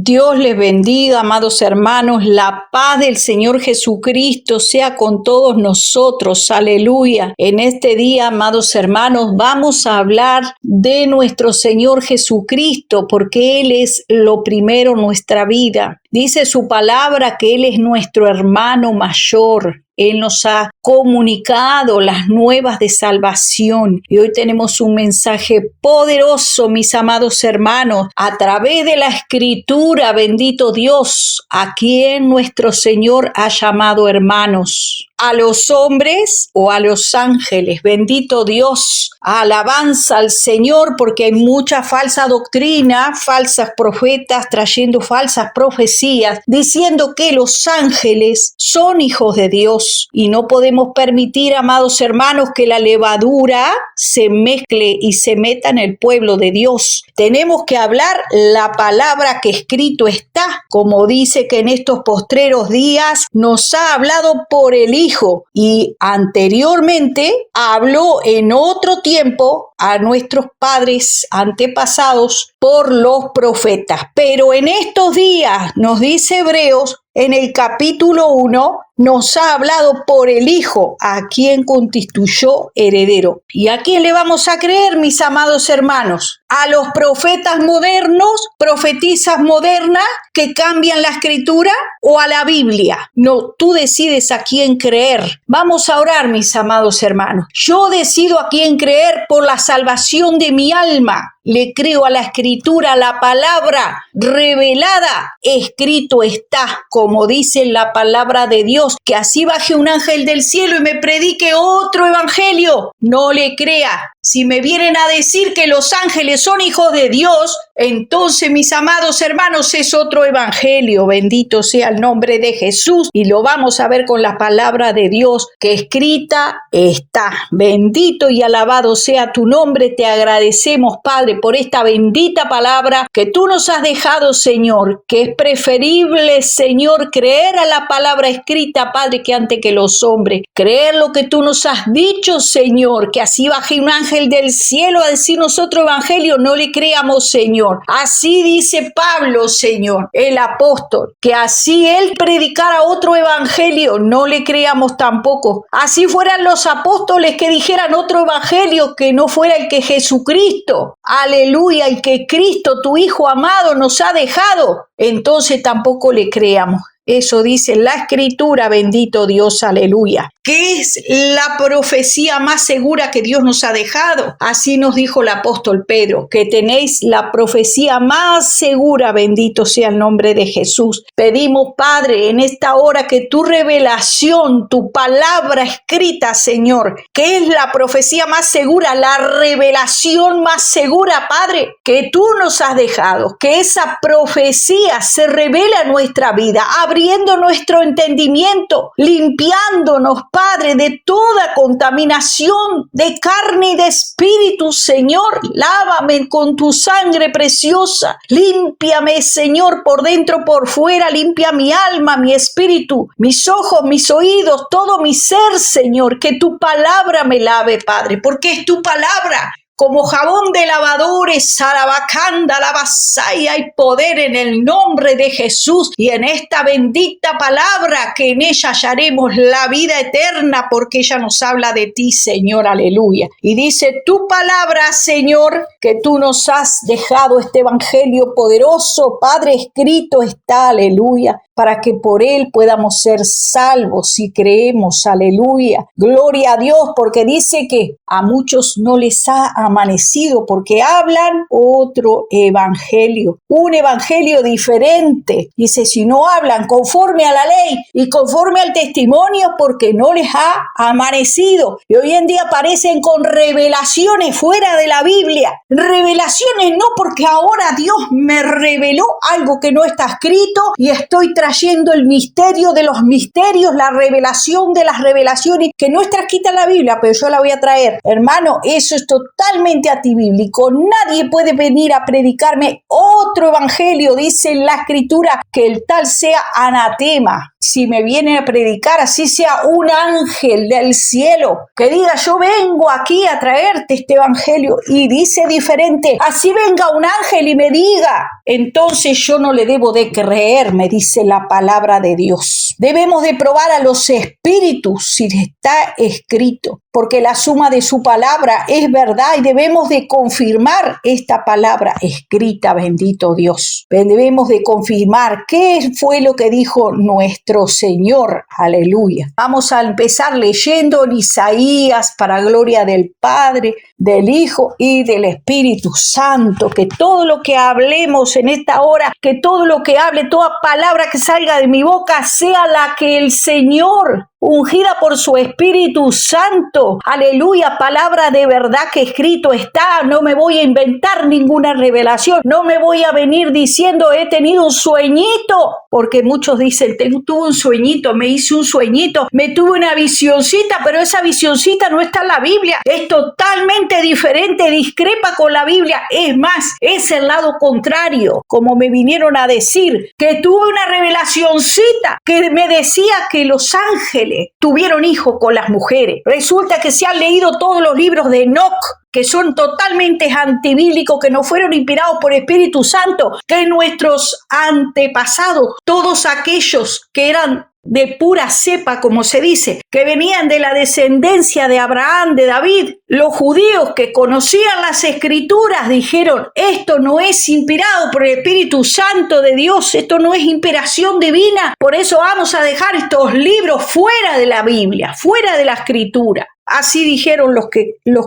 Dios les bendiga, amados hermanos. La paz del Señor Jesucristo sea con todos nosotros. Aleluya. En este día, amados hermanos, vamos a hablar de nuestro Señor Jesucristo, porque Él es lo primero en nuestra vida. Dice su palabra que Él es nuestro hermano mayor. Él nos ha comunicado las nuevas de salvación y hoy tenemos un mensaje poderoso, mis amados hermanos, a través de la Escritura, bendito Dios, a quien nuestro Señor ha llamado hermanos. A los hombres o a los ángeles, bendito Dios, alabanza al Señor, porque hay mucha falsa doctrina, falsas profetas trayendo falsas profecías, diciendo que los ángeles son hijos de Dios y no podemos permitir, amados hermanos, que la levadura se mezcle y se meta en el pueblo de Dios. Tenemos que hablar la palabra que escrito está, como dice que en estos postreros días nos ha hablado por el Hijo y anteriormente habló en otro tiempo a nuestros padres antepasados por los profetas. Pero en estos días, nos dice Hebreos, en el capítulo 1, nos ha hablado por el Hijo, a quien constituyó heredero. ¿Y a quién le vamos a creer, mis amados hermanos? ¿A los profetas modernos, profetisas modernas que cambian la Escritura o a la Biblia? No, tú decides a quién creer. Vamos a orar, mis amados hermanos. Yo decido a quién creer por la salvación de mi alma. Le creo a la Escritura, a la palabra revelada. Escrito está, como dice la palabra de Dios, que así baje un ángel del cielo y me predique otro evangelio. No le crea. Si me vienen a decir que los ángeles son hijos de Dios, entonces, mis amados hermanos, es otro evangelio. Bendito sea el nombre de Jesús. Y lo vamos a ver con la palabra de Dios que escrita está. Bendito y alabado sea tu nombre. Te agradecemos, Padre, por esta bendita palabra que tú nos has dejado, Señor, que es preferible, Señor, creer a la palabra escrita, Padre, que antes que los hombres. Creer lo que tú nos has dicho, Señor, que así baje un ángel del cielo a decirnos otro evangelio. No le creamos, Señor. Así dice Pablo, Señor, el apóstol, que así él predicara otro evangelio, no le creamos tampoco. Así fueran los apóstoles que dijeran otro evangelio que no fuera el que Jesucristo, aleluya, el que Cristo, tu Hijo amado, nos ha dejado, entonces tampoco le creamos. Eso dice la Escritura, bendito Dios, aleluya. ¿Qué es la profecía más segura que Dios nos ha dejado? Así nos dijo el apóstol Pedro, que tenéis la profecía más segura, bendito sea el nombre de Jesús. Pedimos, Padre, en esta hora que tu revelación, tu palabra escrita, Señor, que es la profecía más segura, la revelación más segura, Padre, que tú nos has dejado, que esa profecía se revela en nuestra vida, abriendo nuestro entendimiento, limpiándonos, Padre, de toda contaminación de carne y de espíritu, Señor. Lávame con tu sangre preciosa. Límpiame, Señor, por dentro, por fuera. Limpia mi alma, mi espíritu, mis ojos, mis oídos, todo mi ser, Señor. Que tu palabra me lave, Padre, porque es tu palabra. Como jabón de lavadores, sarabacanda, lavasaya, hay poder en el nombre de Jesús y en esta bendita palabra que en ella hallaremos la vida eterna porque ella nos habla de ti, Señor, aleluya. Y dice tu palabra, Señor, que tú nos has dejado este evangelio poderoso, Padre, escrito está, aleluya, para que por él podamos ser salvos si creemos, aleluya. Gloria a Dios, porque dice que a muchos no les ha amanecido porque hablan otro evangelio, un evangelio diferente. Dice, si no hablan conforme a la ley y conforme al testimonio, porque no les ha amanecido. Y hoy en día aparecen con revelaciones fuera de la Biblia. Revelaciones no, porque ahora Dios me reveló algo que no está escrito y estoy trayendo el misterio de los misterios, la revelación de las revelaciones que no está escrita en la Biblia, pero yo la voy a traer. Hermano, eso es totalmente totalmente antibíblico. Nadie puede venir a predicarme otro evangelio, dice la Escritura, que el tal sea anatema. Si me viene a predicar, así sea un ángel del cielo, que diga, yo vengo aquí a traerte este evangelio, y dice diferente, así venga un ángel y me diga, entonces yo no le debo de creer, me dice la palabra de Dios. Debemos de probar a los espíritus si está escrito, porque la suma de su palabra es verdad y debemos de confirmar esta palabra escrita, bendito Dios. Debemos de confirmar qué fue lo que dijo nuestro Señor, aleluya. Vamos a empezar leyendo en Isaías para gloria del Padre, del Hijo y del Espíritu Santo, que todo lo que hablemos en esta hora, que todo lo que hable, toda palabra que salga de mi boca sea la que el Señor, ungida por su Espíritu Santo, aleluya, palabra de verdad que escrito está. No me voy a inventar ninguna revelación, no me voy a venir diciendo he tenido un sueñito, porque muchos dicen tuve un sueñito, me hice un sueñito, me tuve una visioncita, pero esa visioncita no está en la Biblia, es totalmente diferente, discrepa con la Biblia, es más, es el lado contrario, como me vinieron a decir, que tuve una revelacioncita que me decía que los ángeles tuvieron hijos con las mujeres. Resulta que se han leído todos los libros de Enoc, que son totalmente antibíblicos, que no fueron inspirados por Espíritu Santo, que nuestros antepasados, todos aquellos que eran de pura cepa, como se dice, que venían de la descendencia de Abraham, de David, los judíos que conocían las Escrituras dijeron, esto no es inspirado por el Espíritu Santo de Dios, esto no es inspiración divina, por eso vamos a dejar estos libros fuera de la Biblia, fuera de la Escritura. Así dijeron los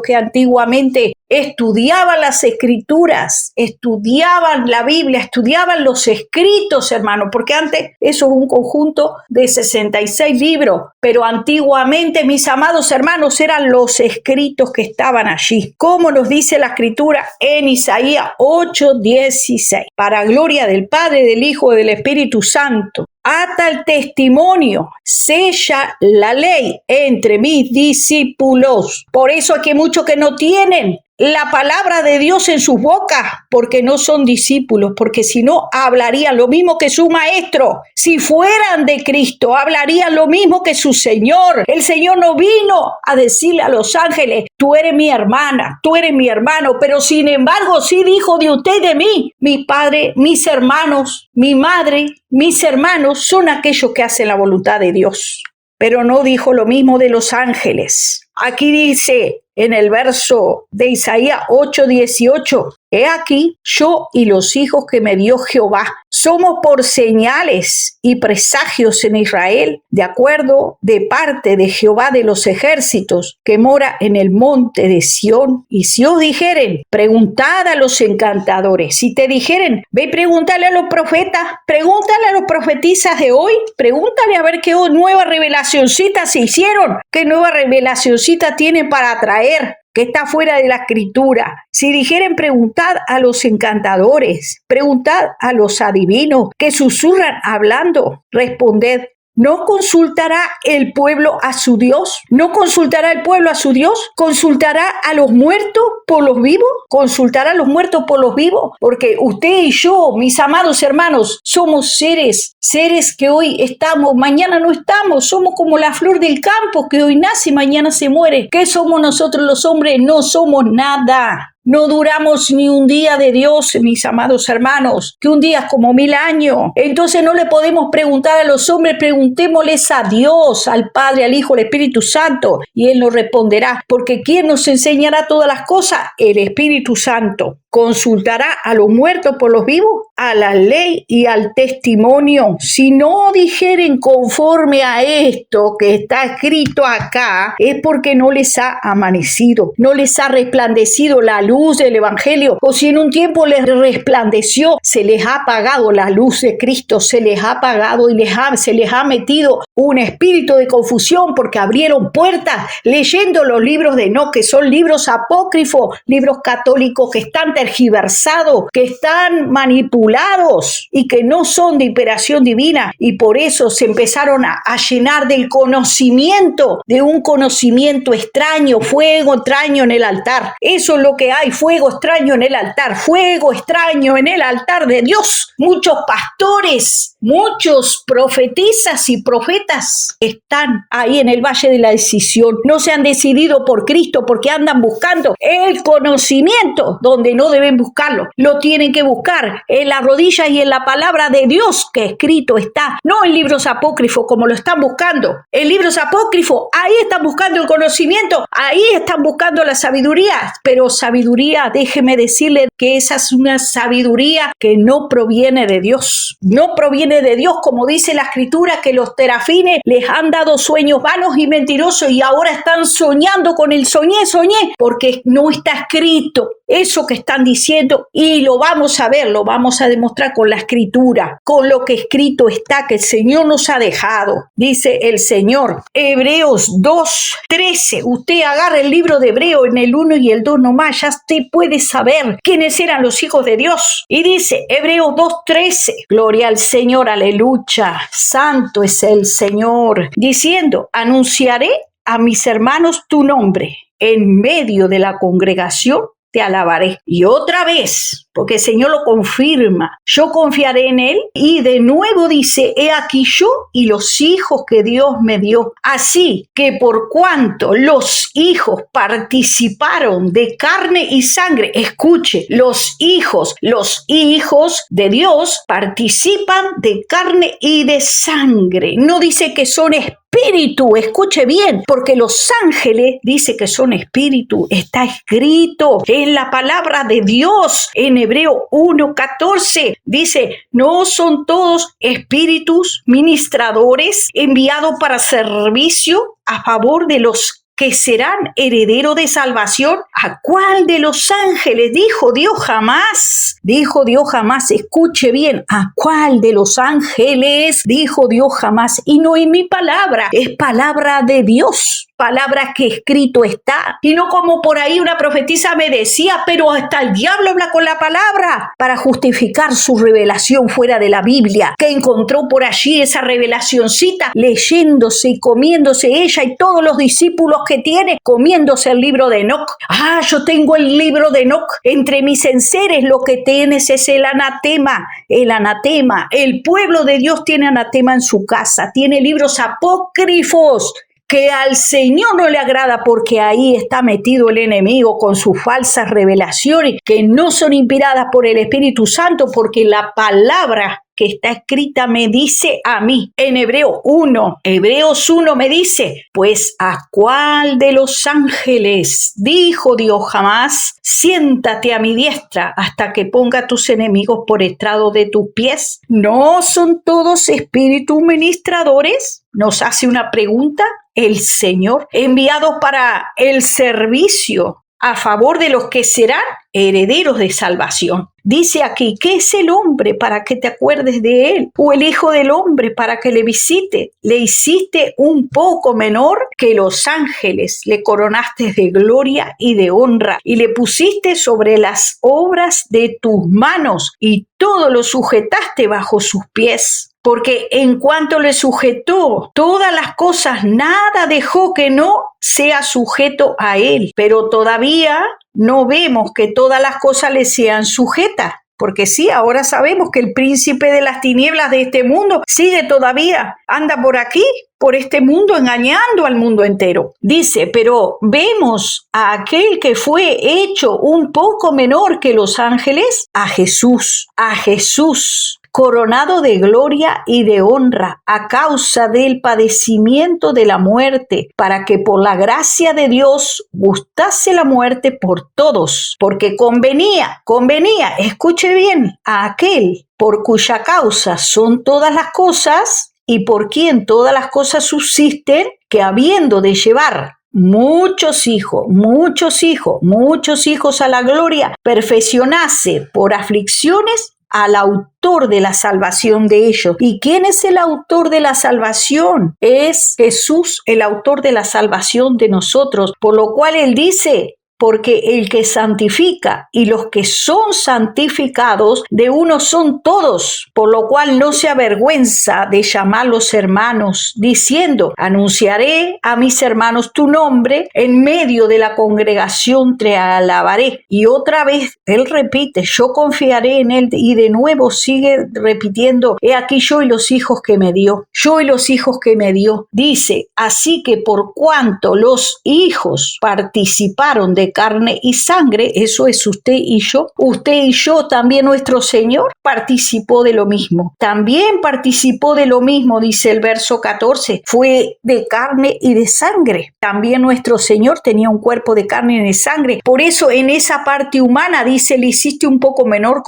que antiguamente estudiaban las Escrituras, estudiaban la Biblia, estudiaban los escritos, hermano, porque antes eso es un conjunto de 66 libros, pero antiguamente, mis amados hermanos, eran los escritos que estaban allí. Como nos dice la Escritura en Isaías 8:16, para gloria del Padre, del Hijo y del Espíritu Santo. Ata el testimonio, sella la ley entre mis discípulos. Por eso hay que muchos que no tienen la palabra de Dios en sus bocas, porque no son discípulos, porque si no hablarían lo mismo que su maestro. Si fueran de Cristo, hablarían lo mismo que su Señor. El Señor no vino a decirle a los ángeles, tú eres mi hermana, tú eres mi hermano, pero sin embargo sí dijo de usted y de mí, mi padre, mis hermanos, mi madre, mis hermanos son aquellos que hacen la voluntad de Dios. Pero no dijo lo mismo de los ángeles. Aquí dice en el verso de Isaías 8:18, he aquí, yo y los hijos que me dio Jehová, somos por señales y presagios en Israel, de acuerdo de parte de Jehová de los ejércitos, que mora en el monte de Sión. Y si os dijeren, preguntad a los encantadores. Si te dijeren, ve y pregúntale a los profetas, pregúntale a los profetisas de hoy, pregúntale a ver qué nueva revelacioncita se hicieron, qué nueva revelacioncita tienen para traer, que está fuera de la Escritura. Si dijeren, preguntad a los encantadores, preguntad a los adivinos que susurran hablando, responded, ¿no consultará el pueblo a su Dios? ¿No consultará el pueblo a su Dios? ¿Consultará a los muertos por los vivos? ¿Consultará a los muertos por los vivos? Porque usted y yo, mis amados hermanos, somos seres que hoy estamos, mañana no estamos. Somos como la flor del campo que hoy nace y mañana se muere. ¿Qué somos nosotros los hombres? No somos nada. No duramos ni un día de Dios, mis amados hermanos, que un día es como 1000 años. Entonces no le podemos preguntar a los hombres, preguntémosles a Dios, al Padre, al Hijo, al Espíritu Santo, y Él nos responderá, porque ¿quién nos enseñará todas las cosas? El Espíritu Santo. Consultará a los muertos por los vivos, a la ley y al testimonio. Si no dijeren conforme a esto que está escrito acá, es porque no les ha amanecido, no les ha resplandecido la luz del Evangelio, o si en un tiempo les resplandeció, se les ha apagado la luz de Cristo, se les ha apagado y se les ha metido un espíritu de confusión porque abrieron puertas leyendo los libros de Enoc, que son libros apócrifos, libros católicos que están tergiversados, que están manipulados manipulados y que no son de inspiración divina, y por eso se empezaron a llenar del conocimiento, de un conocimiento extraño, fuego extraño en el altar. Eso es lo que hay, fuego extraño en el altar, fuego extraño en el altar de Dios. Muchos pastores, muchos profetisas y profetas están ahí en el valle de la decisión. No se han decidido por Cristo porque andan buscando el conocimiento donde no deben buscarlo. Lo tienen que buscar en las rodillas y en la palabra de Dios que escrito está, no en libros apócrifos como lo están buscando. En libros apócrifos, ahí están buscando el conocimiento, ahí están buscando la sabiduría, pero sabiduría, déjeme decirle que esa es una sabiduría que no proviene de Dios. No proviene de Dios, como dice la Escritura, que los terafines les han dado sueños vanos y mentirosos y ahora están soñando con el soñé, porque no está escrito eso que están diciendo, y lo vamos a ver, lo vamos a demostrar con la Escritura, con lo que escrito está, que el Señor nos ha dejado. Dice el Señor, Hebreos 2:13, usted agarra el libro de Hebreo en el 1 y el 2 nomás, ya usted puede saber quiénes eran los hijos de Dios. Y dice Hebreos 2:13, gloria al Señor, aleluya, santo es el Señor, diciendo, anunciaré a mis hermanos tu nombre, en medio de la congregación te alabaré. Y otra vez, porque el Señor lo confirma, yo confiaré en Él. Y de nuevo dice, he aquí yo y los hijos que Dios me dio. Así que por cuanto los hijos participaron de carne y sangre, escuche, los hijos de Dios participan de carne y de sangre. No dice que son espíritu, escuche bien, porque los ángeles dice que son espíritu, está escrito en la palabra de Dios. En Hebreo 1:14 dice, no son todos espíritus ministradores enviados para servicio a favor de los que serán herederos de salvación. ¿A cuál de los ángeles? Dijo Dios jamás. Dijo Dios jamás. Escuche bien. ¿A cuál de los ángeles? Dijo Dios jamás. Y no es mi palabra, es palabra de Dios. Palabra que escrito está. Y no como por ahí una profetisa me decía, pero hasta el diablo habla con la palabra para justificar su revelación fuera de la Biblia, que encontró por allí esa revelacioncita leyéndose y comiéndose ella y todos los discípulos que tiene, comiéndose el libro de Enoc. Yo tengo el libro de Enoc entre mis enseres. Lo que tienes es el anatema. El anatema. El pueblo de Dios tiene anatema en su casa. Tiene libros apócrifos que al Señor no le agrada, porque ahí está metido el enemigo con sus falsas revelaciones que no son inspiradas por el Espíritu Santo, porque la palabra que está escrita me dice a mí en Hebreos 1 me dice, pues ¿a cuál de los ángeles dijo Dios jamás? Siéntate a mi diestra hasta que ponga a tus enemigos por estrado de tus pies. ¿No son todos espíritus ministradores? Nos hace una pregunta el Señor, enviados para el servicio a favor de los que serán herederos de salvación. Dice aquí, ¿qué es el hombre para que te acuerdes de él? ¿O el hijo del hombre para que le visite? Le hiciste un poco menor que los ángeles, le coronaste de gloria y de honra, y le pusiste sobre las obras de tus manos, y todo lo sujetaste bajo sus pies. Porque en cuanto le sujetó todas las cosas, nada dejó que no sea sujeto a él. Pero todavía no vemos que todas las cosas le sean sujetas. Porque sí, ahora sabemos que el príncipe de las tinieblas de este mundo sigue todavía, anda por aquí, por este mundo, engañando al mundo entero. Dice, pero vemos a aquel que fue hecho un poco menor que los ángeles, a Jesús, coronado de gloria y de honra a causa del padecimiento de la muerte, para que por la gracia de Dios gustase la muerte por todos, porque convenía, escuche bien, a aquel por cuya causa son todas las cosas y por quien todas las cosas subsisten, que habiendo de llevar muchos hijos a la gloria, perfeccionase por aflicciones al autor de la salvación de ellos. ¿Y quién es el autor de la salvación? Es Jesús, el autor de la salvación de nosotros, por lo cual él dice, porque el que santifica y los que son santificados de uno son todos, por lo cual no se avergüenza de llamarlos hermanos, diciendo: anunciaré a mis hermanos tu nombre, en medio de la congregación te alabaré. Y otra vez él repite: yo confiaré en él, y de nuevo sigue repitiendo: he aquí yo y los hijos que me dio, yo y los hijos que me dio. Dice: así que por cuanto los hijos participaron de carne y sangre, eso es usted y yo también, nuestro Señor participó de lo mismo. También participó de lo mismo, dice el verso 14, fue de carne y de sangre. También nuestro Señor tenía un cuerpo de carne y de sangre. Por eso en esa parte humana dice: le hiciste un poco menor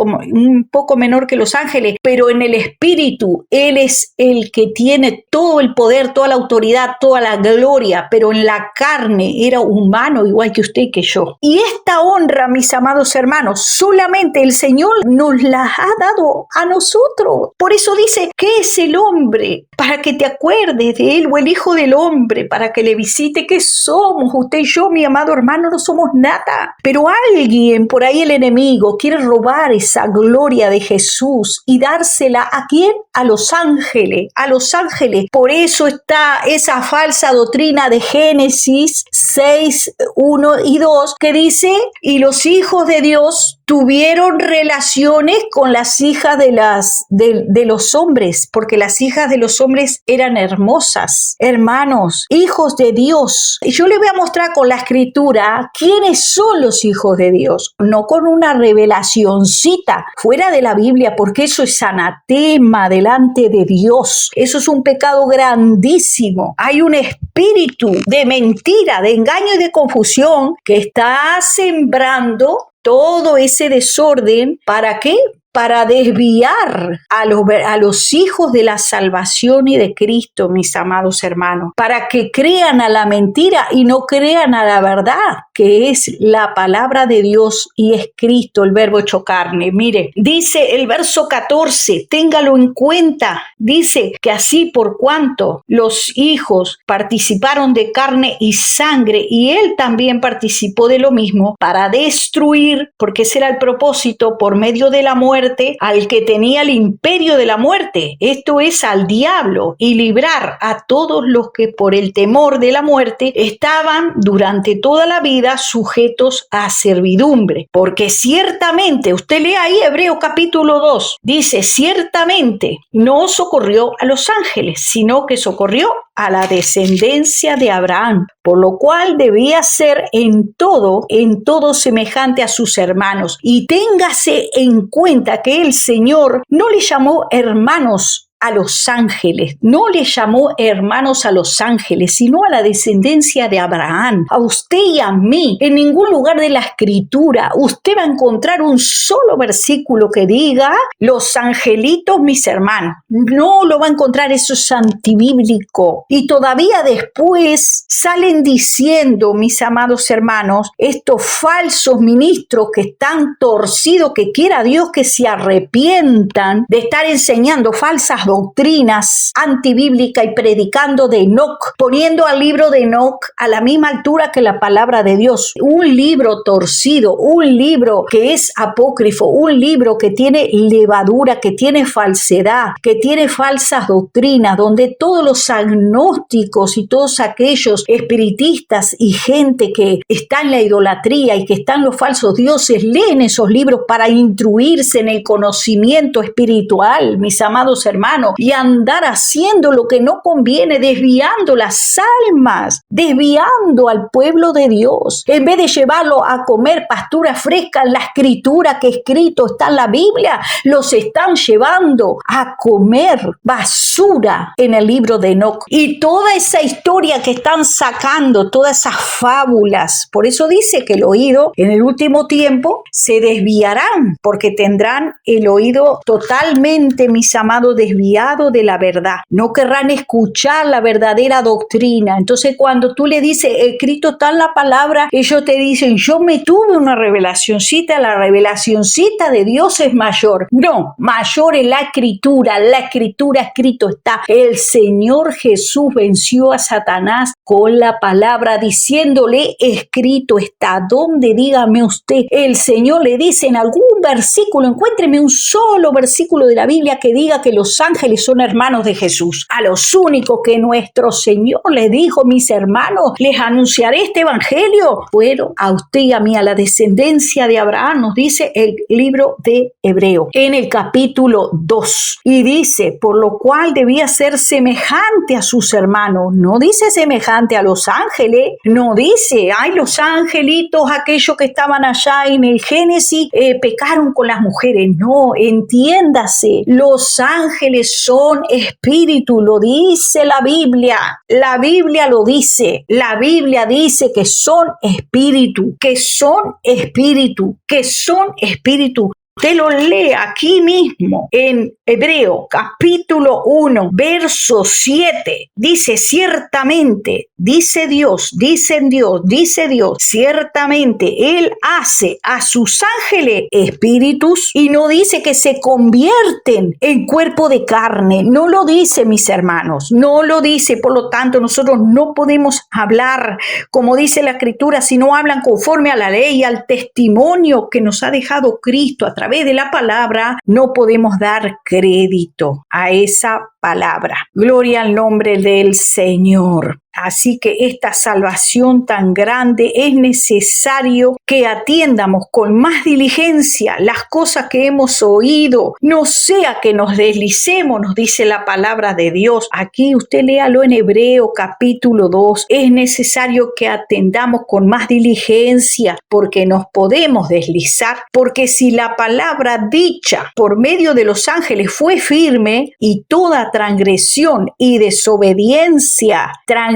que los ángeles, pero en el espíritu Él es el que tiene todo el poder, toda la autoridad, toda la gloria, pero en la carne era humano igual que usted y que yo. Y esta honra, mis amados hermanos, solamente el Señor nos la ha dado a nosotros. Por eso dice: ¿qué es el hombre para que te acuerdes de él? O el hijo del hombre para que le visite. ¿Qué somos? Usted y yo, mi amado hermano, no somos nada. Pero alguien, por ahí el enemigo, quiere robar esa gloria de Jesús y dársela ¿a quién? A los ángeles, a los ángeles. Por eso está esa falsa doctrina de Génesis 6, 1 y 2, que dice: y los hijos de Dios tuvieron relaciones con las hijas de los hombres, porque las hijas de los hombres eran hermosas. Hermanos, hijos de Dios. Y yo les voy a mostrar con la escritura quiénes son los hijos de Dios, no con una revelacioncita fuera de la Biblia, porque eso es anatema delante de Dios. Eso es un pecado grandísimo. Hay un espíritu de mentira, de engaño y de confusión que está sembrando todo ese desorden. ¿Para qué? Para desviar a los hijos de la salvación y de Cristo, mis amados hermanos, para que crean a la mentira y no crean a la verdad, que es la palabra de Dios y es Cristo, el verbo hecho carne. Mire, dice el verso 14, téngalo en cuenta, dice que así por cuanto los hijos participaron de carne y sangre, y él también participó de lo mismo, para destruir, porque ese era el propósito, por medio de la muerte, al que tenía el imperio de la muerte, esto es, al diablo, y librar a todos los que por el temor de la muerte estaban durante toda la vida sujetos a servidumbre. Porque ciertamente, usted lee ahí Hebreos capítulo 2, dice: ciertamente no socorrió a los ángeles, sino que socorrió a la descendencia de Abraham, por lo cual debía ser en todo semejante a sus hermanos. Y téngase en cuenta que el Señor no le llamó hermanos a los ángeles, no le llamó hermanos a los ángeles, sino a la descendencia de Abraham, a usted y a mí. En ningún lugar de la escritura usted va a encontrar un solo versículo que diga: los angelitos mis hermanos. No lo va a encontrar, eso es antibíblico. Y todavía después salen diciendo, mis amados hermanos, estos falsos ministros que están torcidos, que quiera Dios que se arrepientan de estar enseñando falsas doctrinas antibíblicas y predicando de Enoc, poniendo al libro de Enoc a la misma altura que la palabra de Dios. Un libro torcido, un libro que es apócrifo, un libro que tiene levadura, que tiene falsedad, que tiene falsas doctrinas, donde todos los agnósticos y todos aquellos espiritistas y gente que está en la idolatría y que están los falsos dioses leen esos libros para instruirse en el conocimiento espiritual, mis amados hermanos, y andar haciendo lo que no conviene, desviando las almas, desviando al pueblo de Dios. En vez de llevarlo a comer pastura fresca en la escritura que escrito está en la Biblia, los están llevando a comer basura en el libro de Enoc. Y toda esa historia que están sacando, todas esas fábulas, por eso dice que el oído en el último tiempo se desviarán, porque tendrán el oído totalmente, mis amados, desviado desviado de la verdad. No querrán escuchar la verdadera doctrina. Entonces, cuando tú le dices, escrito está en la palabra, ellos te dicen, yo me tuve una revelacioncita, la revelacioncita de Dios es mayor. No, mayor es la escritura escrito está. El Señor Jesús venció a Satanás con la palabra, diciéndole, escrito está. ¿Dónde? Dígame usted. El Señor le dice en algún versículo, encuéntreme un solo versículo de la Biblia que diga que los ángeles son hermanos de Jesús. A los únicos que nuestro Señor les dijo, mis hermanos, les anunciaré este evangelio, fueron a usted y a mí, a la descendencia de Abraham, nos dice el libro de Hebreo, en el capítulo 2. Y dice, por lo cual debía ser semejante a sus hermanos. No dice semejante a los ángeles, no dice, ay, los angelitos, aquellos que estaban allá en el Génesis, pecaron con las mujeres. No, entiéndase, los ángeles son espíritu, lo dice la Biblia lo dice, la Biblia dice que son espíritu, que son espíritu, que son espíritu. Te lo lee aquí mismo en Hebreo capítulo 1 verso 7. Dice ciertamente, dice Dios, ciertamente Él hace a sus ángeles espíritus y no dice que se convierten en cuerpo de carne. No lo dice, mis hermanos, no lo dice. Por lo tanto, nosotros no podemos hablar como dice la Escritura si no hablan conforme a la ley y al testimonio que nos ha dejado Cristo a través de la palabra. No podemos dar crédito a esa palabra. Gloria al nombre del Señor. Así que esta salvación tan grande es necesario que atiendamos con más diligencia las cosas que hemos oído, no sea que nos deslicemos, nos dice la palabra de Dios. Aquí usted léalo en Hebreo capítulo 2. Es necesario que atendamos con más diligencia porque nos podemos deslizar, porque si la palabra dicha por medio de los ángeles fue firme y toda transgresión y desobediencia,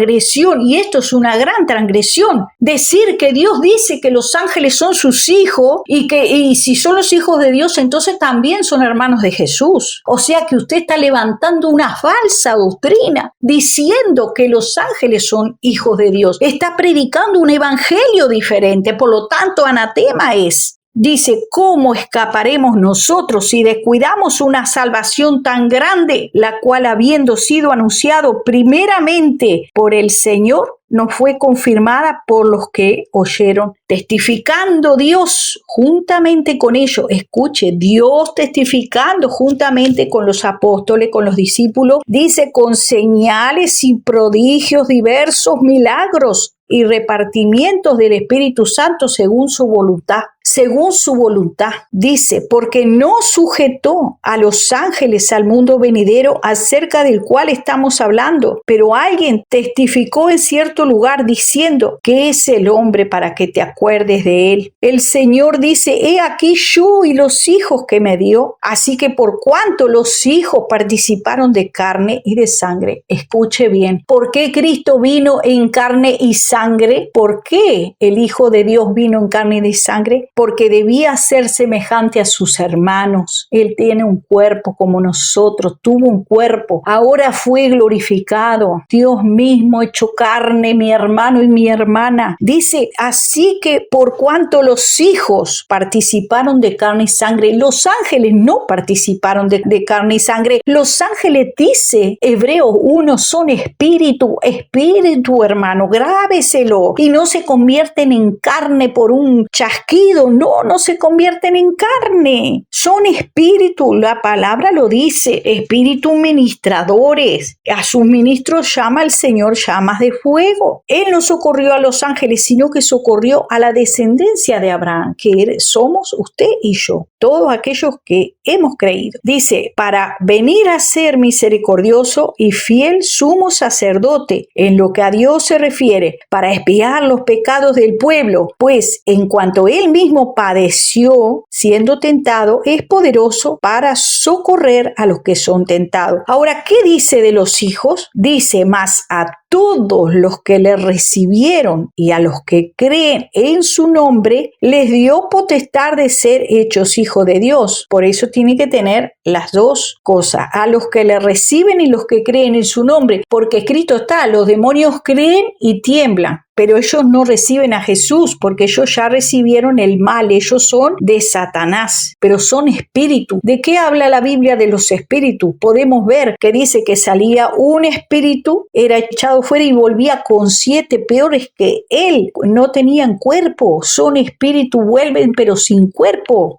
y esto es una gran transgresión, decir que Dios dice que los ángeles son sus hijos y si son los hijos de Dios, entonces también son hermanos de Jesús. O sea que usted está levantando una falsa doctrina diciendo que los ángeles son hijos de Dios. Está predicando un evangelio diferente, por lo tanto, anatema es. Dice, ¿cómo escaparemos nosotros si descuidamos una salvación tan grande, la cual habiendo sido anunciado primeramente por el Señor, nos fue confirmada por los que oyeron, testificando Dios juntamente con ellos? Escuche, Dios testificando juntamente con los apóstoles, con los discípulos, dice, con señales y prodigios diversos, milagros y repartimientos del Espíritu Santo según su voluntad. Según su voluntad, dice, porque no sujetó a los ángeles al mundo venidero acerca del cual estamos hablando, pero alguien testificó en cierto lugar diciendo, ¿qué es el hombre para que te acuerdes de él? El Señor dice, he aquí yo y los hijos que me dio. Así que por cuanto los hijos participaron de carne y de sangre, escuche bien, ¿por qué Cristo vino en carne y sangre? ¿Por qué el Hijo de Dios vino en carne y de sangre? Porque debía ser semejante a sus hermanos. Él tiene un cuerpo como nosotros, tuvo un cuerpo, ahora fue glorificado. Dios mismo hecho carne, mi hermano y mi hermana. Dice, así que por cuanto los hijos participaron de carne y sangre, los ángeles no participaron de carne y sangre. Los ángeles, dice Hebreos 1, son espíritu, hermano, grábeselo. Y no se convierten en carne por un chasquido. No se convierten en carne, son espíritu, la palabra lo dice, espíritu ministradores. A sus ministros llama el Señor llamas de fuego. Él no socorrió a los ángeles, sino que socorrió a la descendencia de Abraham, que somos usted y yo, todos aquellos que hemos creído. Dice, para venir a ser misericordioso y fiel sumo sacerdote en lo que a Dios se refiere, para expiar los pecados del pueblo, pues en cuanto él mismo padeció siendo tentado, es poderoso para socorrer a los que son tentados. Ahora, ¿qué dice de los hijos? Dice, mas a todos los que le recibieron y a los que creen en su nombre, les dio potestad de ser hechos hijos de Dios. Por eso tiene que tener las dos cosas, a los que le reciben y los que creen en su nombre, porque escrito está, los demonios creen y tiemblan. Pero ellos no reciben a Jesús porque ellos ya recibieron el mal, ellos son de Satanás, pero son espíritus. ¿De qué habla la Biblia de los espíritus? Podemos ver que dice que salía un espíritu, era echado fuera y volvía con 7 peores que él. No tenían cuerpo, son espíritus, vuelven pero sin cuerpo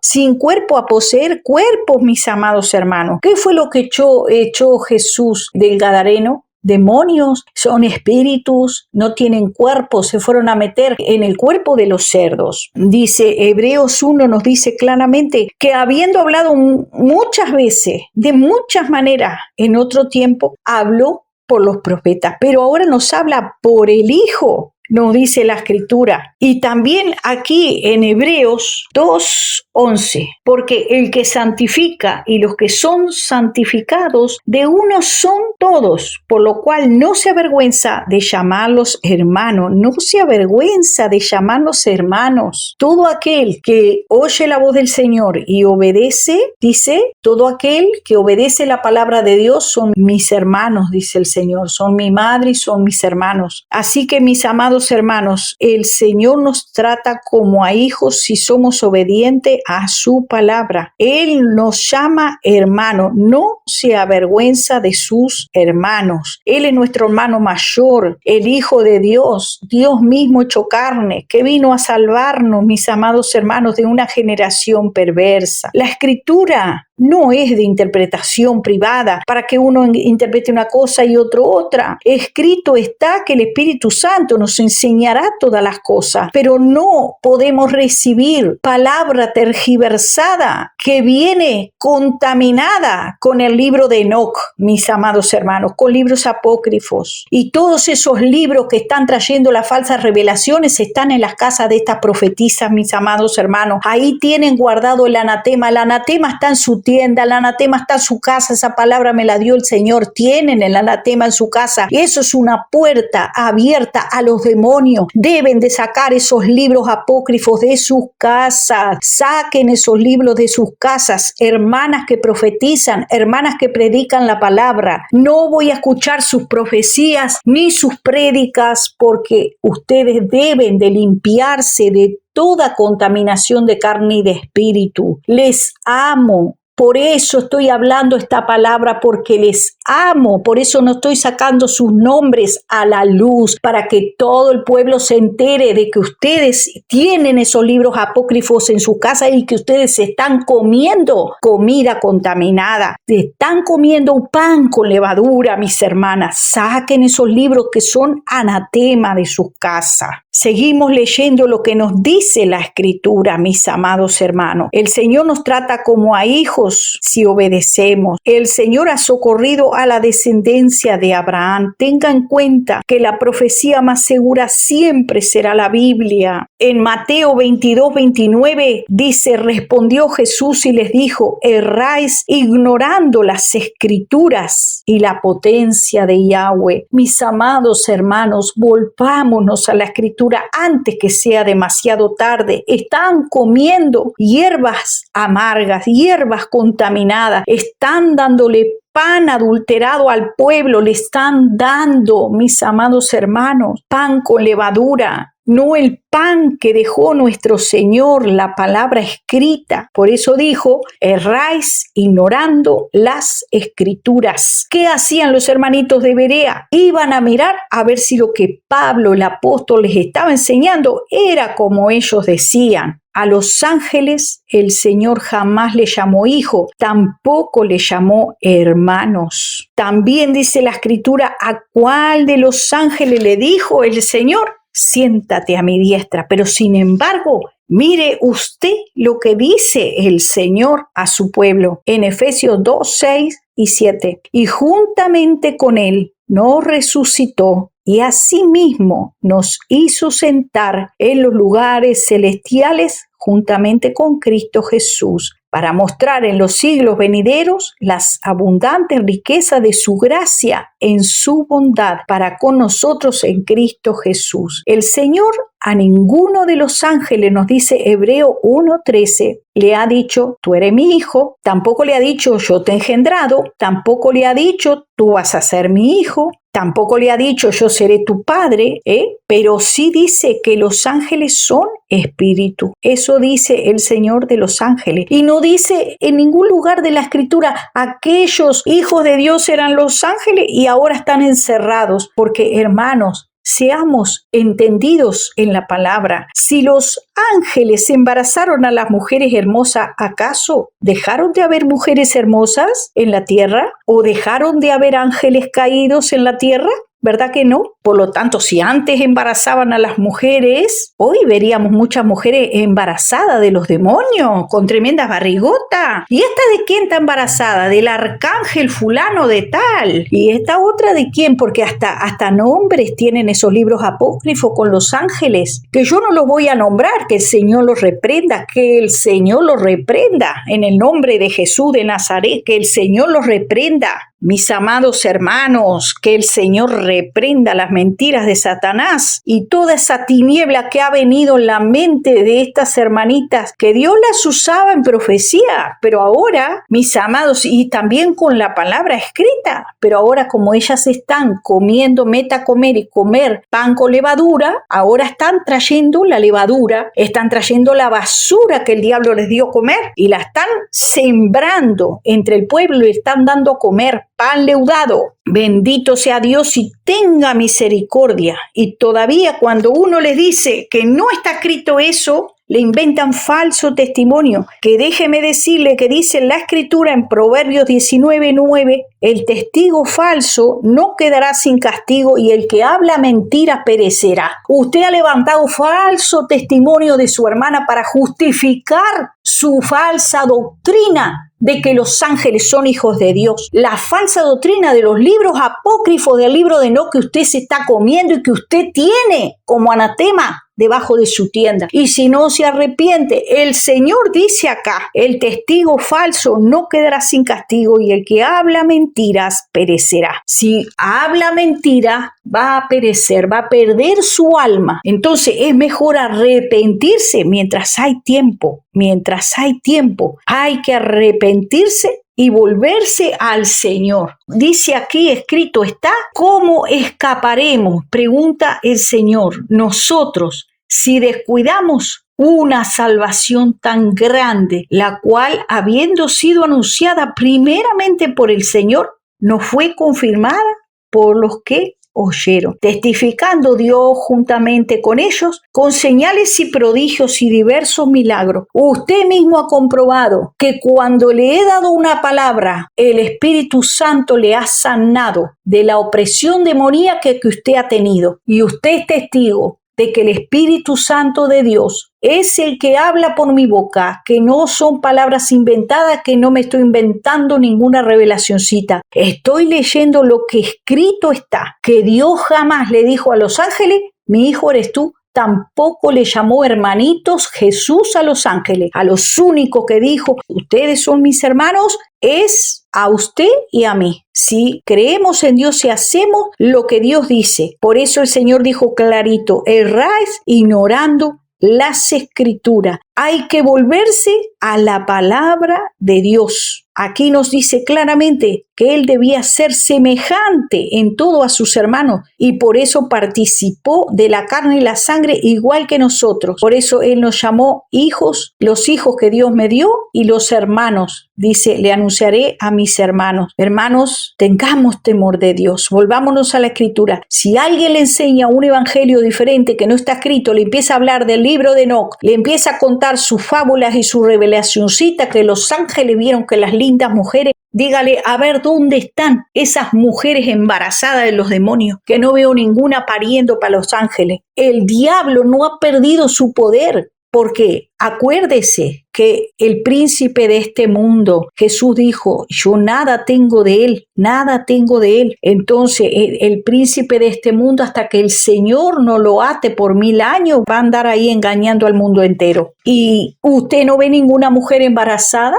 a poseer cuerpos, mis amados hermanos. ¿Qué fue lo que echó Jesús del Gadareno? Demonios, son espíritus, no tienen cuerpo, se fueron a meter en el cuerpo de los cerdos. Dice, Hebreos 1 nos dice claramente que habiendo hablado muchas veces, de muchas maneras, en otro tiempo, habló por los profetas, pero ahora nos habla por el Hijo, nos dice la Escritura. Y también aquí en Hebreos 2:11, porque el que santifica y los que son santificados de uno son todos, por lo cual no se avergüenza de llamarlos hermanos, no se avergüenza de llamarlos hermanos. Todo aquel que oye la voz del Señor y obedece, dice, todo aquel que obedece la palabra de Dios son mis hermanos, dice el Señor, son mi madre y son mis hermanos. Así que mis amados hermanos, el Señor nos trata como a hijos si somos obedientes a su palabra. Él nos llama hermano, no se avergüenza de sus hermanos. Él es nuestro hermano mayor, el Hijo de Dios, Dios mismo hecho carne, que vino a salvarnos, mis amados hermanos, de una generación perversa. La Escritura no es de interpretación privada para que uno interprete una cosa y otro otra. Escrito está que el Espíritu Santo nos enseñará todas las cosas, pero no podemos recibir palabra tergiversada que viene contaminada con el libro de Enoc, mis amados hermanos, con libros apócrifos. Y todos esos libros que están trayendo las falsas revelaciones están en las casas de estas profetisas, mis amados hermanos. Ahí tienen guardado el anatema. El anatema está en su tienda, el anatema está en su casa. Esa palabra me la dio el Señor. Tienen el anatema en su casa. Y eso es una puerta abierta a los demonios. Deben de sacar esos libros apócrifos de sus casas. Saquen esos libros de sus casas. Hermanas que profetizan, hermanas que predican la palabra. No voy a escuchar sus profecías ni sus prédicas, porque ustedes deben de limpiarse de toda contaminación de carne y de espíritu. Les amo. Por eso estoy hablando esta palabra, porque les amo. Por eso no estoy sacando sus nombres a la luz, para que todo el pueblo se entere de que ustedes tienen esos libros apócrifos en su casa y que ustedes están comiendo comida contaminada. Están comiendo un pan con levadura, mis hermanas. Saquen esos libros que son anatema de sus casas. Seguimos leyendo lo que nos dice la Escritura, mis amados hermanos. El Señor nos trata como a hijos si obedecemos. El Señor ha socorrido a la descendencia de Abraham. Tenga en cuenta que la profecía más segura siempre será la Biblia. En Mateo 22:29 dice, respondió Jesús y les dijo, erráis ignorando las Escrituras y la potencia de Yahweh. Mis amados hermanos, volvámonos a la Escritura antes que sea demasiado tarde. Están comiendo hierbas amargas, hierbas contaminadas. Están dándole pan adulterado al pueblo. Le están dando, mis amados hermanos, pan con levadura. No el pan que dejó nuestro Señor, la palabra escrita. Por eso dijo, erráis ignorando las Escrituras. ¿Qué hacían los hermanitos de Berea? Iban a mirar a ver si lo que Pablo, el apóstol, les estaba enseñando era como ellos decían. A los ángeles el Señor jamás le llamó hijo, tampoco le llamó hermanos. También dice la Escritura, ¿a cuál de los ángeles le dijo el Señor? Siéntate a mi diestra, pero sin embargo, mire usted lo que dice el Señor a su pueblo en Efesios 2:6-7. Y juntamente con él nos resucitó y asimismo nos hizo sentar en los lugares celestiales juntamente con Cristo Jesús, para mostrar en los siglos venideros las abundantes riquezas de su gracia en su bondad para con nosotros en Cristo Jesús. El Señor a ninguno de los ángeles, nos dice Hebreo 1:13, le ha dicho, tú eres mi hijo, tampoco le ha dicho, yo te he engendrado, tampoco le ha dicho, tú vas a ser mi hijo, tampoco le ha dicho, yo seré tu padre, pero sí dice que los ángeles son espíritu. Eso dice el Señor de los ángeles. Y no dice en ningún lugar de la Escritura, aquellos hijos de Dios eran los ángeles y ahora están encerrados. Porque, hermanos, seamos entendidos en la palabra. Si los ángeles embarazaron a las mujeres hermosas, ¿acaso dejaron de haber mujeres hermosas en la tierra? ¿O dejaron de haber ángeles caídos en la tierra? ¿Verdad que no? Por lo tanto, si antes embarazaban a las mujeres, hoy veríamos muchas mujeres embarazadas de los demonios, con tremendas barrigotas. ¿Y esta de quién está embarazada? Del arcángel fulano de tal. ¿Y esta otra de quién? Porque hasta nombres tienen esos libros apócrifos con los ángeles, que yo no los voy a nombrar, que el Señor los reprenda, que el Señor los reprenda, en el nombre de Jesús de Nazaret, que el Señor los reprenda. Mis amados hermanos, que el Señor reprenda las mentiras de Satanás y toda esa tiniebla que ha venido en la mente de estas hermanitas, que Dios las usaba en profecía, pero ahora, mis amados, y también con la palabra escrita, pero ahora como ellas están comiendo, meta comer y comer pan con levadura, ahora están trayendo la levadura, están trayendo la basura que el diablo les dio a comer y la están sembrando entre el pueblo y están dando a comer pan leudado. Bendito sea Dios y tenga misericordia. Y todavía cuando uno les dice que no está escrito eso, le inventan falso testimonio. Que déjeme decirle que dice la Escritura en Proverbios 19:9, el testigo falso no quedará sin castigo y el que habla mentira perecerá. Usted ha levantado falso testimonio de su hermana para justificar su falsa doctrina de que los ángeles son hijos de Dios. La falsa doctrina de los libros apócrifos del libro de Enoc que usted se está comiendo y que usted tiene como anatema debajo de su tienda. Y si no se arrepiente, el Señor dice acá, el testigo falso no quedará sin castigo y el que habla mentiras perecerá. Si habla mentira, va a perecer, va a perder su alma. Entonces es mejor arrepentirse mientras hay tiempo. Mientras hay tiempo, hay que arrepentirse y volverse al Señor. Dice aquí escrito está, ¿cómo escaparemos? Pregunta el Señor. Nosotros, si descuidamos una salvación tan grande, la cual, habiendo sido anunciada primeramente por el Señor, no fue confirmada por los que oyeron, testificando Dios juntamente con ellos, con señales y prodigios y diversos milagros. Usted mismo ha comprobado que cuando le he dado una palabra, el Espíritu Santo le ha sanado de la opresión demoníaca que usted ha tenido. Y usted es testigo de que el Espíritu Santo de Dios es el que habla por mi boca, que no son palabras inventadas, que no me estoy inventando ninguna revelacioncita. Estoy leyendo lo que escrito está, que Dios jamás le dijo a los ángeles, mi hijo eres tú. Tampoco le llamó hermanitos Jesús a los ángeles. A los únicos que dijo, ustedes son mis hermanos, es a usted y a mí. Si creemos en Dios y hacemos lo que Dios dice. Por eso el Señor dijo clarito, erráis ignorando las Escrituras. Hay que volverse a la palabra de Dios. Aquí nos dice claramente que Él debía ser semejante en todo a sus hermanos y por eso participó de la carne y la sangre igual que nosotros. Por eso Él nos llamó hijos, los hijos que Dios me dio y los hermanos. Dice, le anunciaré a mis hermanos. Hermanos, tengamos temor de Dios. Volvámonos a la Escritura. Si alguien le enseña un evangelio diferente que no está escrito, le empieza a hablar del libro de Enoc, le empieza a contar sus fábulas y su revelacioncita que los ángeles vieron que las lindas mujeres, dígale, a ver dónde están esas mujeres embarazadas de los demonios, que no veo ninguna pariendo para los ángeles. El diablo no ha perdido su poder, porque Acuérdese que el príncipe de este mundo, Jesús dijo, yo nada tengo de él, nada tengo de él. Entonces el príncipe de este mundo, hasta que el Señor no lo ate por 1000 años, va a andar ahí engañando al mundo entero. Y usted no ve ninguna mujer embarazada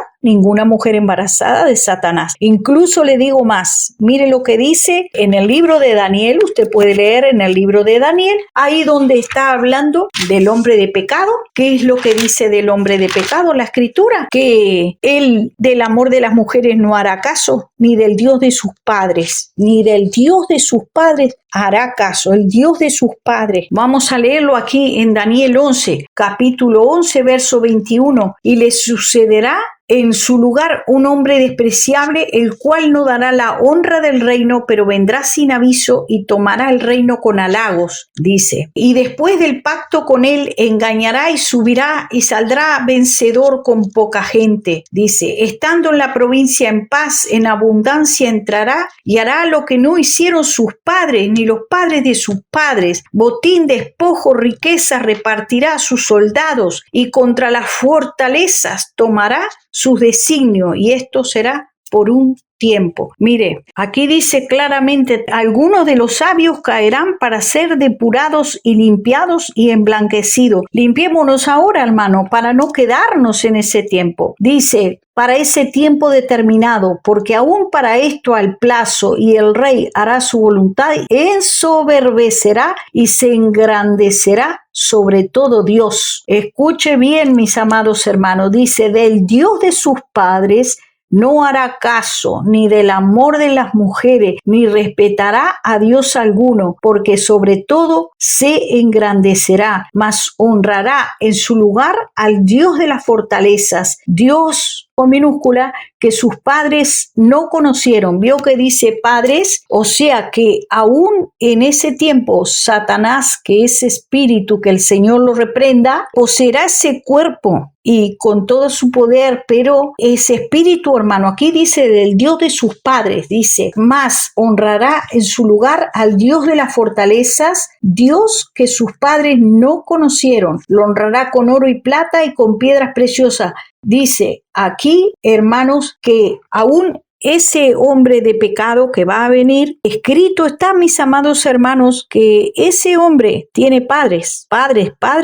de Satanás. Incluso le digo más, mire lo que dice en el libro de Daniel, usted puede leer en el libro de Daniel, ahí donde está hablando del hombre de pecado. ¿Qué es lo que dice del hombre de pecado la Escritura? Que él del amor de las mujeres no hará caso, ni del Dios de sus padres, hará caso, el Dios de sus padres. Vamos a leerlo aquí en Daniel 11, capítulo 11, verso 21. Y le sucederá en su lugar un hombre despreciable, el cual no dará la honra del reino, pero vendrá sin aviso y tomará el reino con halagos, dice. Y después del pacto con él, engañará y subirá y saldrá vencedor con poca gente, dice. Estando en la provincia en paz, en abundancia entrará y hará lo que no hicieron sus padres, ni los padres de sus padres. Botín, despojo, riqueza repartirá a sus soldados y contra las fortalezas tomará sus designios, y esto será por un tiempo. Mire, aquí dice claramente, algunos de los sabios caerán para ser depurados y limpiados y emblanquecidos. Limpiémonos ahora, hermano, para no quedarnos en ese tiempo. Dice, para ese tiempo determinado, porque aún para esto al plazo, y el rey hará su voluntad, ensoberbecerá y se engrandecerá sobre todo Dios. Escuche bien, mis amados hermanos, dice, del Dios de sus padres no hará caso, ni del amor de las mujeres, ni respetará a Dios alguno, porque sobre todo se engrandecerá, mas honrará en su lugar al Dios de las fortalezas, Dios con minúscula, que sus padres no conocieron. Vio que dice padres, o sea que aún en ese tiempo Satanás, que es espíritu, que el Señor lo reprenda, poseerá ese cuerpo y con todo su poder, pero ese espíritu, hermano, aquí dice del Dios de sus padres, dice, más honrará en su lugar al Dios de las fortalezas, Dios que sus padres no conocieron, lo honrará con oro y plata y con piedras preciosas. Dice aquí, hermanos, que aún ese hombre de pecado que va a venir, escrito está, mis amados hermanos, que ese hombre tiene padre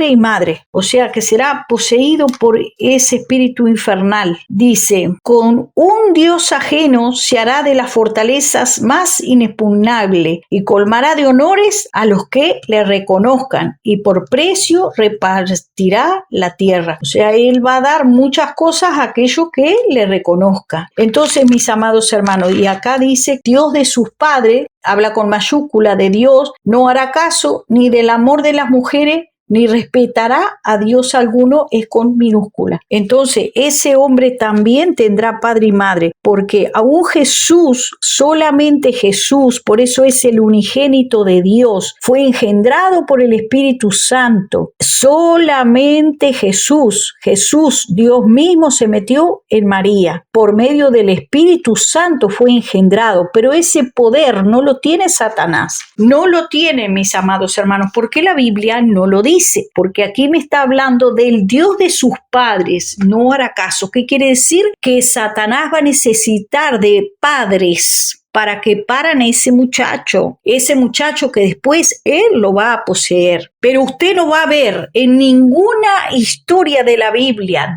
y madre, o sea que será poseído por ese espíritu infernal. Dice, con un Dios ajeno se hará de las fortalezas más inexpugnable y colmará de honores a los que le reconozcan y por precio repartirá la tierra. O sea, él va a dar muchas cosas a aquellos que le reconozcan. Entonces, mis amados hermanos, y acá dice Dios de sus padres, habla con mayúscula de Dios, no hará caso ni del amor de las mujeres, ni respetará a Dios alguno, es con minúscula. Entonces, ese hombre también tendrá padre y madre, porque aún Jesús, solamente Jesús, por eso es el unigénito de Dios, fue engendrado por el Espíritu Santo. Solamente Jesús, Dios mismo se metió en María. Por medio del Espíritu Santo fue engendrado, pero ese poder no lo tiene Satanás. No lo tiene, mis amados hermanos, porque la Biblia no lo dice. Porque aquí me está hablando del Dios de sus padres, no hará caso. ¿Qué quiere decir? Que Satanás va a necesitar de padres para que paran a ese muchacho que después él lo va a poseer. Pero usted no va a ver en ninguna historia de la Biblia,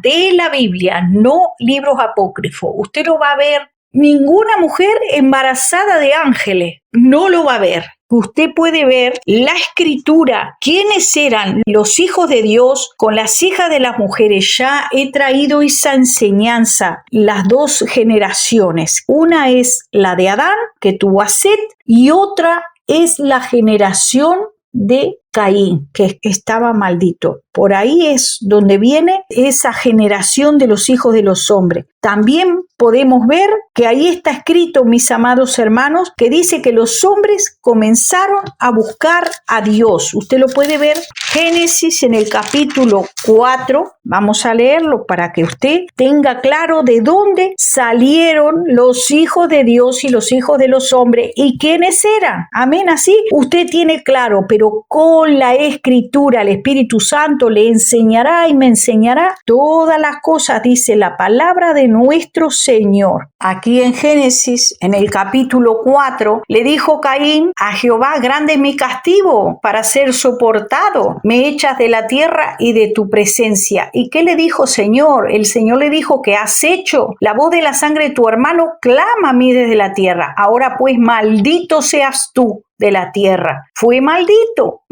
no libros apócrifos, usted no va a ver ninguna mujer embarazada de ángeles, no lo va a ver. Usted puede ver la Escritura, quiénes eran los hijos de Dios con las hijas de las mujeres. Ya he traído esa enseñanza, las dos generaciones. Una es la de Adán, que tuvo a Set, y otra es la generación de Caín, que estaba maldito. Por ahí es donde viene esa generación de los hijos de los hombres. También podemos ver que ahí está escrito, mis amados hermanos, que dice que los hombres comenzaron a buscar a Dios. Usted lo puede ver, Génesis en el capítulo 4. Vamos a leerlo para que usted tenga claro de dónde salieron los hijos de Dios y los hijos de los hombres y quiénes eran. Amén, así usted tiene claro, pero ¿cómo con la Escritura, el Espíritu Santo le enseñará y me enseñará todas las cosas, dice la palabra de nuestro Señor. Aquí en Génesis, en el capítulo 4, le dijo Caín a Jehová: grande es mi castigo para ser soportado, me echas de la tierra y de tu presencia. ¿Y qué le dijo Señor? El Señor le dijo: ¿qué has hecho? La voz de la sangre de tu hermano clama a mí desde la tierra. Ahora pues maldito seas tú de la tierra. Fue maldito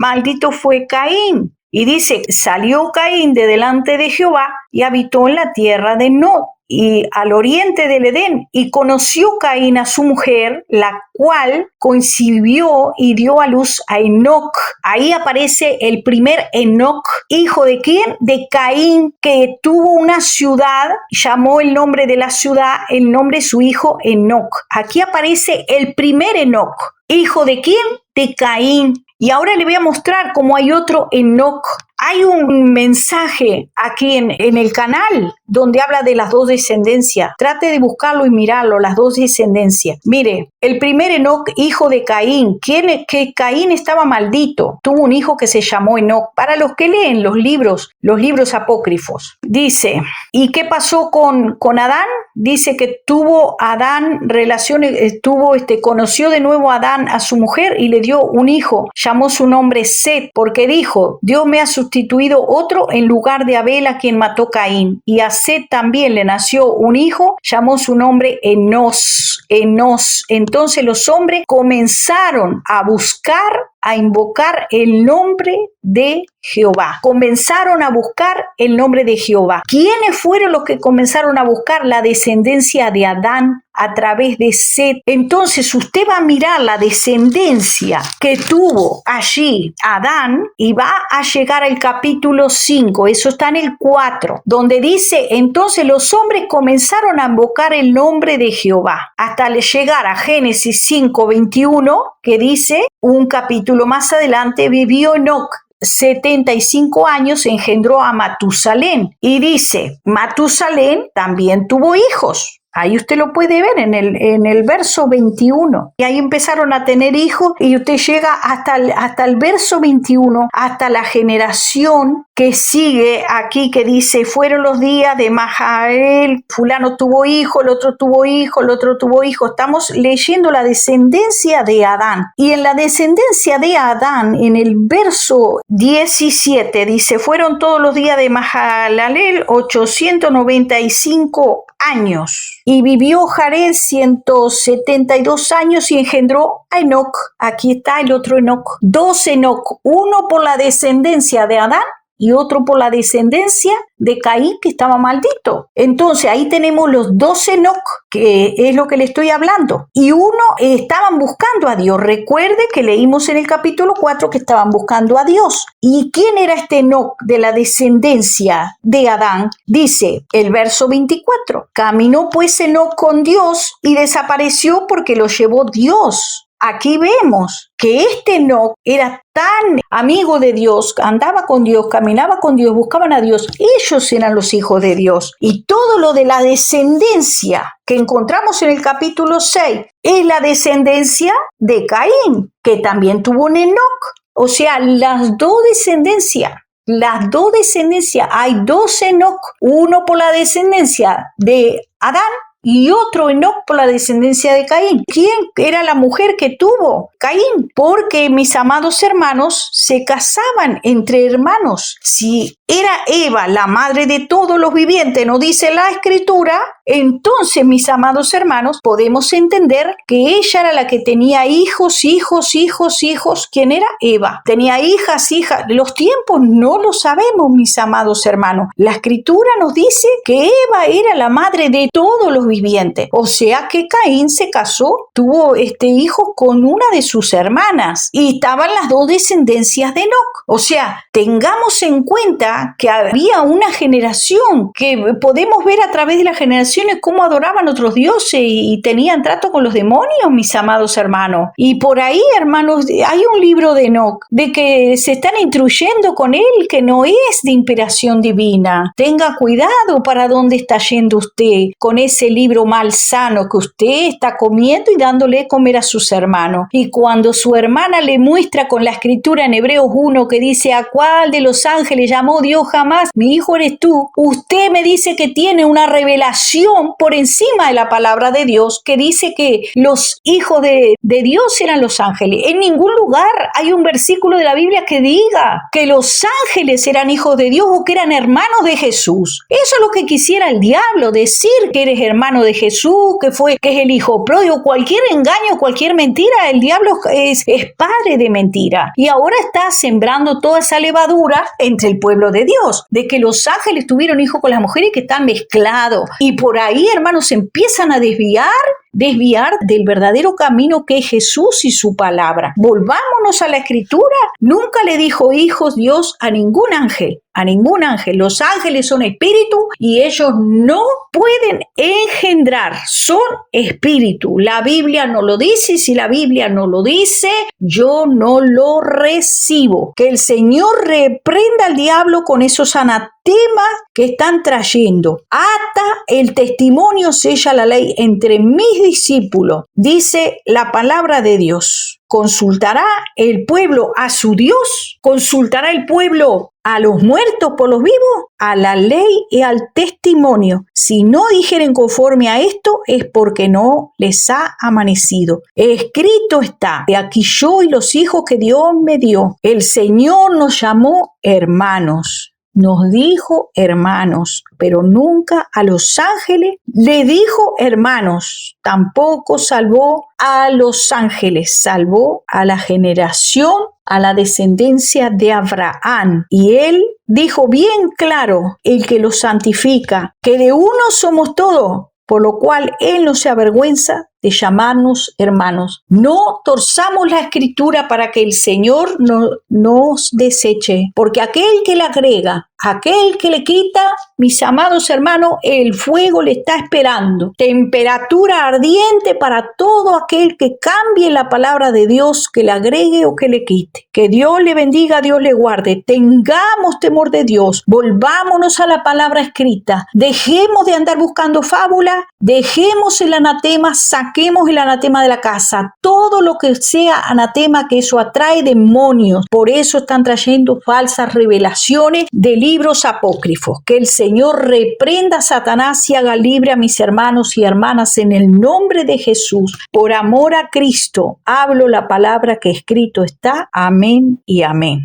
fue Caín. Y dice: salió Caín de delante de Jehová y habitó en la tierra de Nod, y al oriente del Edén, y conoció Caín a su mujer, la cual concibió y dio a luz a Enoc. Ahí aparece el primer Enoc. ¿Hijo de quién? De Caín, que tuvo una ciudad, llamó el nombre de la ciudad, el nombre de su hijo Enoc. Aquí aparece el primer Enoc. ¿Hijo de quién? De Caín. Y ahora le voy a mostrar cómo hay otro Enoc. Hay un mensaje aquí en el canal donde habla de las dos descendencias. Trate de buscarlo y mirarlo, las dos descendencias. Mire, el primer Enoc, hijo de Caín. ¿Quién es? Que Caín estaba maldito. Tuvo un hijo que se llamó Enoc. Para los que leen los libros apócrifos. Dice, ¿y qué pasó con Adán? Dice que tuvo Adán relaciones, conoció de nuevo a Adán a su mujer y le dio un hijo. Llamó su nombre Set, porque dijo: Dios me ha sustituido otro en lugar de Abel, a quien mató Caín. Y a Set también le nació un hijo, llamó su nombre Enos. Entonces los hombres comenzaron a buscar, a invocar el nombre de Jehová. Comenzaron a buscar el nombre de Jehová. ¿Quiénes fueron los que comenzaron a buscar? La descendencia de Adán a través de Set. Entonces usted va a mirar la descendencia que tuvo allí Adán y va a llegar al capítulo 5, eso está en el 4, donde dice: entonces los hombres comenzaron a invocar el nombre de Jehová, hasta llegar a Génesis 5:21, que dice, un capítulo más adelante: vivió Enoc 75 años, engendró a Matusalén. Y dice, Matusalén también tuvo hijos. Ahí usted lo puede ver en el verso 21. Y ahí empezaron a tener hijos y usted llega hasta el verso 21, hasta la generación que sigue aquí, que dice: fueron los días de Mahalaleel, fulano tuvo hijo, el otro tuvo hijo, el otro tuvo hijo. Estamos leyendo la descendencia de Adán. Y en la descendencia de Adán, en el verso 17, dice: fueron todos los días de Mahalaleel 895 años. Y vivió Jared 172 años y engendró a Enoc. Aquí está el otro Enoc. 2 Enoc, uno por la descendencia de Adán y otro por la descendencia de Caín, que estaba maldito. Entonces ahí tenemos los 2 Enoc, que es lo que le estoy hablando. Y uno estaban buscando a Dios. Recuerde que leímos en el capítulo 4 que estaban buscando a Dios. ¿Y quién era este Enoc de la descendencia de Adán? Dice el verso 24: caminó pues Enoc con Dios y desapareció porque lo llevó Dios. Aquí vemos que este Enoc era tan amigo de Dios, andaba con Dios, caminaba con Dios, buscaban a Dios. Ellos eran los hijos de Dios. Y todo lo de la descendencia que encontramos en el capítulo 6 es la descendencia de Caín, que también tuvo un Enoc. O sea, las dos descendencias, hay 2 Enoc, uno por la descendencia de Adán y otro Enoc por la descendencia de Caín. ¿Quién era la mujer que tuvo Caín? Porque, mis amados hermanos, se casaban entre hermanos. Si era Eva la madre de todos los vivientes, no dice la Escritura, entonces, mis amados hermanos, podemos entender que ella era la que tenía hijos. ¿Quién era? Eva. Tenía hijas. Los tiempos no lo sabemos, mis amados hermanos. La Escritura nos dice que Eva era la madre de todos los vivientes. O sea que Caín se casó, tuvo hijos con una de sus hermanas y estaban las 2 descendencias de Enoc. O sea, tengamos en cuenta que había una generación que podemos ver a través de las generaciones cómo adoraban otros dioses y tenían trato con los demonios, mis amados hermanos. Y por ahí, hermanos, hay un libro de Enoc de que se están instruyendo con él, que no es de inspiración divina. Tenga cuidado para dónde está yendo usted con ese libro malsano que usted está comiendo y dándole de comer a sus hermanos. Y cuando su hermana le muestra con la escritura en Hebreos 1 que dice: ¿a cuál de los ángeles llamó Dios jamás? Mi hijo eres tú. Usted me dice que tiene una revelación por encima de la palabra de Dios que dice que los hijos de Dios eran los ángeles. En ningún lugar hay un versículo de la Biblia que diga que los ángeles eran hijos de Dios o que eran hermanos de Jesús. Eso es lo que quisiera el diablo, decir que eres hermano de Jesús, que es el hijo pródigo. Cualquier engaño, cualquier mentira, el diablo es padre de mentira. Y ahora está sembrando toda esa levadura entre el pueblo de Dios, de que los ángeles tuvieron hijos con las mujeres que están mezclados. Y por ahí, hermanos, se empiezan a desviar del verdadero camino que es Jesús y su palabra. Volvámonos a la escritura. Nunca le dijo hijos Dios a ningún ángel. A ningún ángel. Los ángeles son espíritu y ellos no pueden engendrar. Son espíritu. La Biblia no lo dice y si la Biblia no lo dice, yo no lo recibo. Que el Señor reprenda al diablo con esos anatemas que están trayendo. Ata el testimonio, sella la ley entre mis discípulos. Dice la palabra de Dios. ¿Consultará el pueblo a su Dios? ¿Consultará el pueblo a los muertos por los vivos? A la ley y al testimonio. Si no dijeren conforme a esto, es porque no les ha amanecido. Escrito está: de aquí yo y los hijos que Dios me dio. El Señor nos llamó hermanos. Nos dijo hermanos, pero nunca a los ángeles le dijo hermanos. Tampoco salvó a los ángeles, salvó a la generación, a la descendencia de Abraham. Y él dijo bien claro, el que los santifica, que de uno somos todos, por lo cual él no se avergüenza de llamarnos hermanos. No torzamos la escritura para que el Señor no nos deseche, porque aquel que le agrega, aquel que le quita, mis amados hermanos, el fuego le está esperando. Temperatura ardiente para todo aquel que cambie la palabra de Dios, que le agregue o que le quite. Que Dios le bendiga, Dios le guarde. Tengamos temor de Dios. Volvámonos a la palabra escrita. Dejemos de andar buscando fábula. Dejemos el anatema, saquemos el anatema de la casa. Todo lo que sea anatema, que eso atrae demonios. Por eso están trayendo falsas revelaciones de libros apócrifos. Que el Señor reprenda a Satanás y haga libre a mis hermanos y hermanas en el nombre de Jesús. Por amor a Cristo, hablo la palabra que escrito está. Amén y amén.